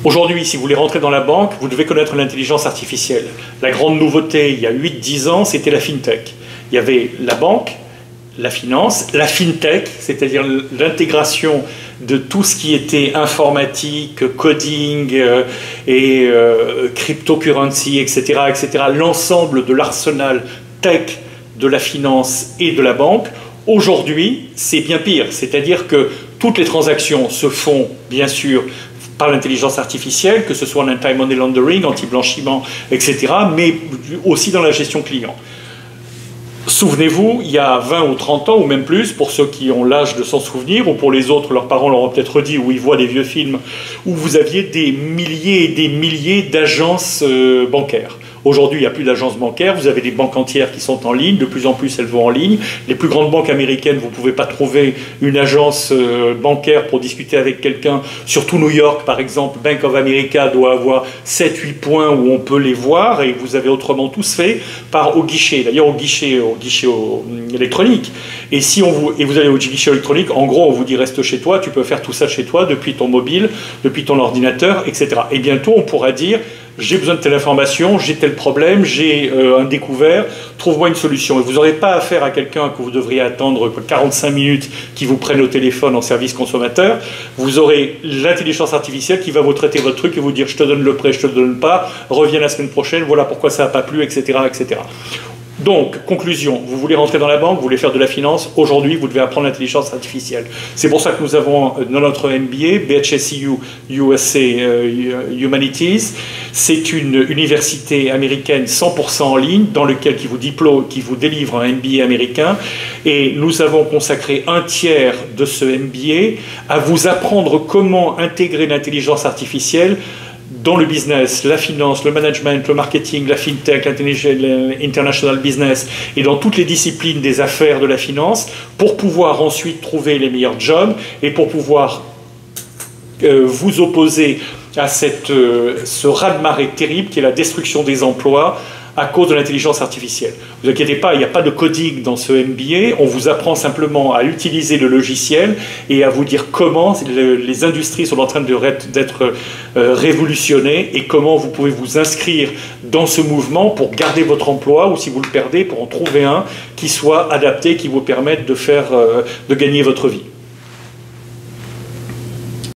Aujourd'hui, si vous voulez rentrer dans la banque, vous devez connaître l'intelligence artificielle. La grande nouveauté, il y a 8-10 ans, c'était la FinTech. Il y avait la banque, la finance, la FinTech, c'est-à-dire l'intégration de tout ce qui était informatique, coding et cryptocurrency, etc., etc., l'ensemble de l'arsenal tech de la finance et de la banque. Aujourd'hui, c'est bien pire, c'est-à-dire que toutes les transactions se font, bien sûr, par l'intelligence artificielle, que ce soit en anti-money laundering, anti-blanchiment, etc., mais aussi dans la gestion client. Souvenez-vous, il y a 20 ou 30 ans, ou même plus, pour ceux qui ont l'âge de s'en souvenir, ou pour les autres, leurs parents leur ont peut-être dit, ou ils voient des vieux films, où vous aviez des milliers et des milliers d'agences bancaires. Aujourd'hui, il n'y a plus d'agences bancaires, vous avez des banques entières qui sont en ligne, de plus en plus elles vont en ligne. Les plus grandes banques américaines, vous ne pouvez pas trouver une agence bancaire pour discuter avec quelqu'un. Surtout New York, par exemple, Bank of America doit avoir 7-8 points où on peut les voir, et vous avez autrement tous fait au guichet, d'ailleurs au guichet électronique. Et vous allez au guichet électronique, en gros, on vous dit reste chez toi, tu peux faire tout ça chez toi, depuis ton mobile, depuis ton ordinateur, etc. Et bientôt, on pourra dire j'ai besoin de telle information, j'ai tel problème, j'ai un découvert, trouve-moi une solution. Et vous n'aurez pas affaire à quelqu'un que vous devriez attendre 45 minutes qui vous prenne au téléphone en service consommateur. Vous aurez l'intelligence artificielle qui va vous traiter votre truc et vous dire je te donne le prêt, je te le donne pas, reviens la semaine prochaine, voilà pourquoi ça n'a pas plu, etc., etc. Donc, conclusion, vous voulez rentrer dans la banque, vous voulez faire de la finance, aujourd'hui vous devez apprendre l'intelligence artificielle. C'est pour ça que nous avons dans notre MBA, BHSU USA Humanities, c'est une université américaine 100% en ligne qui vous délivre un MBA américain, et nous avons consacré un tiers de ce MBA à vous apprendre comment intégrer l'intelligence artificielle dans le business, la finance, le management, le marketing, la fintech, l'international business et dans toutes les disciplines des affaires de la finance pour pouvoir ensuite trouver les meilleurs jobs et pour pouvoir vous opposer à ce raz-de-marée terrible qui est la destruction des emplois à cause de l'intelligence artificielle. Ne vous inquiétez pas, il n'y a pas de coding dans ce MBA, on vous apprend simplement à utiliser le logiciel et à vous dire comment les industries sont en train d'être révolutionnées et comment vous pouvez vous inscrire dans ce mouvement pour garder votre emploi ou si vous le perdez, pour en trouver un qui soit adapté, qui vous permette de gagner votre vie.